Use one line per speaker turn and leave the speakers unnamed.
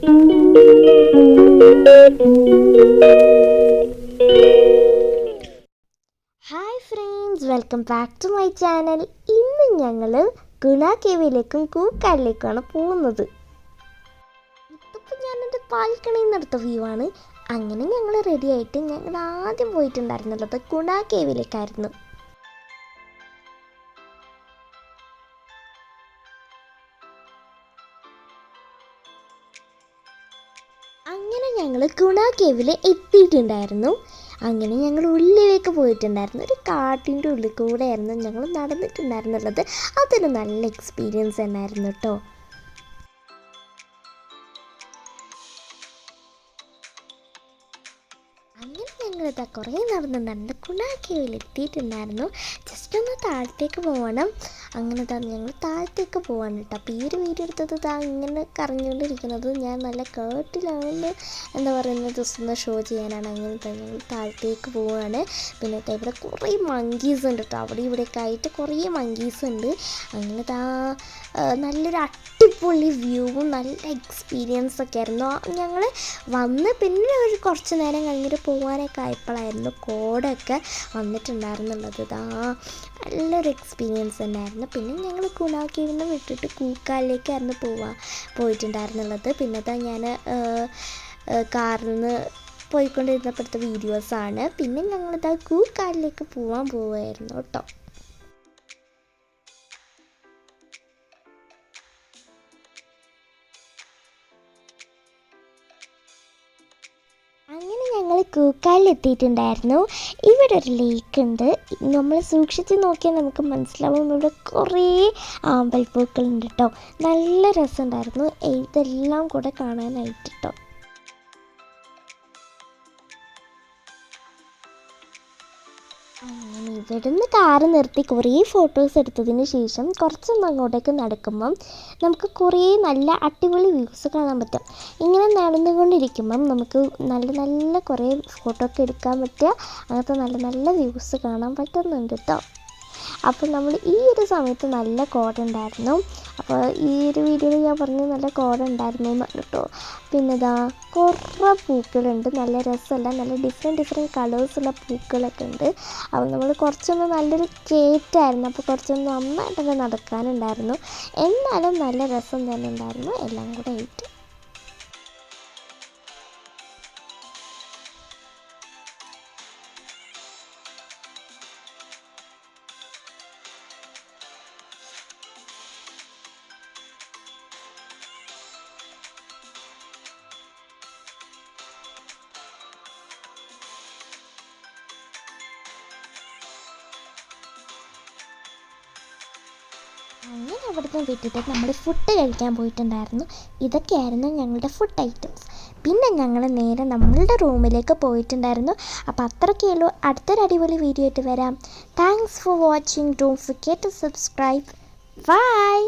Hi friends, welcome back to my channel. ഇന്ന് ഞങ്ങൾ ഗുണ കേവിലേക്കും കൂക്കാലിലേക്കുമാണ് പോകുന്നത്. ഇതിപ്പോൾ ഞാനെൻ്റെ ബാൽക്കണിയിൽ നിന്നെടുത്ത വ്യൂ ആണ്. അങ്ങനെ ഞങ്ങൾ റെഡി ആയിട്ട് ഞങ്ങൾ ആദ്യം പോയിട്ടുണ്ടായിരുന്നുള്ളത് ഗുണ കേവിലേക്കായിരുന്നു. അങ്ങനെ ഞങ്ങൾ ഗുണ കേവിൽ എത്തിയിട്ടുണ്ടായിരുന്നു. അങ്ങനെ ഞങ്ങൾ ഉള്ളിലേക്ക് പോയിട്ടുണ്ടായിരുന്നു. ഒരു കാട്ടിൻ്റെ ഉള്ളിൽ കൂടെ ആയിരുന്നു ഞങ്ങൾ നടന്നിട്ടുണ്ടായിരുന്നുള്ളത്. അതൊരു നല്ല എക്സ്പീരിയൻസ് തന്നെയായിരുന്നു കേട്ടോ. അങ്ങനെ ഞങ്ങളിതാ കുറേ നടന്നിട്ടുണ്ട്. ഗുണ കേവിൽ എത്തിയിട്ടുണ്ടായിരുന്നു. ജസ്റ്റ് ഒന്ന് താഴത്തേക്ക് പോകണം. അങ്ങനെ തന്നെ ഞങ്ങൾ താഴത്തേക്ക് പോവാണ് കേട്ടോ. അപ്പോൾ ഈ ഒരു വീഡിയോ എടുത്തത് ഇങ്ങനെ കറങ്ങിക്കൊണ്ടിരിക്കുന്നത് ഞാൻ നല്ല കേട്ടിലാണെന്ന് ജസ്റ്റ് ഒന്ന് ഷോ ചെയ്യാനാണ്. അങ്ങനെ തന്നെ ഞങ്ങൾ താഴത്തേക്ക് പോവുകയാണ്. പിന്നെ ഇവിടെ കുറേ മങ്കീസ് ഉണ്ട് കേട്ടോ. അവിടെ ഇവിടെയൊക്കെ ആയിട്ട് കുറേ മങ്കീസ് ഉണ്ട്. അങ്ങനെ നല്ലൊരു അടിപൊളി വ്യൂവും നല്ല എക്സ്പീരിയൻസ് ഒക്കെ ആയിരുന്നു. ഞങ്ങൾ വന്ന് പിന്നെ ഒരു കുറച്ച് നേരം കഴിഞ്ഞിട്ട് പോകാനൊക്കെ ആയപ്പോഴായിരുന്നു കോടൊക്കെ വന്നിട്ടുണ്ടായിരുന്നുള്ളത്. നല്ലൊരു എക്സ്പീരിയൻസ് തന്നെയായിരുന്നു. പിന്നെ ഞങ്ങൾ ഗുണ കേവിൽ വിട്ടിട്ട് കൂക്കാലിലേക്കായിരുന്നു പോയിട്ടുണ്ടായിരുന്നുള്ളത്. പിന്നെ ഞാൻ കാറിൽ നിന്ന് പോയിക്കൊണ്ടിരുന്നപ്പോഴത്തെ വീഡിയോസാണ്. പിന്നെ ഞങ്ങളിതാ കൂക്കാലിലേക്ക് പോവുമായിരുന്നു കേട്ടോ. അങ്ങനെ ഞങ്ങൾ കൂക്കാലിൽ എത്തിയിട്ടുണ്ടായിരുന്നു. ഇവിടെ ഒരു ലേക്ക് ഉണ്ട്. നമ്മൾ സൂക്ഷിച്ച് നോക്കിയാൽ നമുക്ക് മനസ്സിലാവും. ഇവിടെ കുറേ ആമ്പൽപ്പൂക്കളുണ്ട് കേട്ടോ. നല്ല രസമുണ്ടായിരുന്നു ഇതെല്ലാം കൂടെ കാണാനായിട്ട് കേട്ടോ. അങ്ങനെ ഇവിടുന്ന് കാറ് നിർത്തി കുറേ ഫോട്ടോസ് എടുത്തതിന് ശേഷം കുറച്ചൊന്ന് അങ്ങോട്ടേക്ക് നടക്കുമ്പം നമുക്ക് കുറേ നല്ല അടിപൊളി വ്യൂസ് കാണാൻ പറ്റും. ഇങ്ങനെ നടന്നുകൊണ്ടിരിക്കുമ്പം നമുക്ക് നല്ല നല്ല കുറേ ഫോട്ടോ ഒക്കെ എടുക്കാൻ പറ്റുക. അങ്ങനത്തെ നല്ല നല്ല വ്യൂസ് കാണാൻ പറ്റുന്നുണ്ട് കേട്ടോ. അപ്പോൾ നമ്മൾ ഈ ഒരു സമയത്ത് നല്ല കോട ഉണ്ടായിരുന്നു. അപ്പോൾ ഈ ഒരു വീഡിയോയിൽ ഞാൻ പറഞ്ഞു നല്ല കോട ഉണ്ടായിരുന്നു എന്നാണ് കേട്ടോ. പിന്നെ കുറേ പൂക്കളുണ്ട്. നല്ല രസമല്ല, നല്ല ഡിഫറെൻറ്റ് കളേഴ്സുള്ള പൂക്കളൊക്കെ ഉണ്ട്. അപ്പോൾ നമ്മൾ കുറച്ചൊന്ന് നല്ലൊരു കയറ്റായിരുന്നു. അപ്പോൾ കുറച്ചൊന്ന് നന്നായിട്ടൊക്കെ നടക്കാനുണ്ടായിരുന്നു. എന്നാലും നല്ല രസം തന്നെ ഉണ്ടായിരുന്നു എല്ലാം കൂടെ ആയിട്ട്. അങ്ങനെ അവിടുന്ന് വിട്ടിട്ട് നമ്മൾ ഫുഡ് കഴിക്കാൻ പോയിട്ടുണ്ടായിരുന്നു. ഇതൊക്കെയായിരുന്നു ഞങ്ങളുടെ ഫുഡ് ഐറ്റംസ്. പിന്നെ ഞങ്ങൾ നേരെ നമ്മളുടെ റൂമിലേക്ക് പോയിട്ടുണ്ടായിരുന്നു. അപ്പോൾ അത്രയൊക്കെ ഉള്ളൂ. അടുത്തൊരു അടിപൊളി വീഡിയോ ആയിട്ട് വരാം. Thanks for watching. Don't forget to subscribe. By.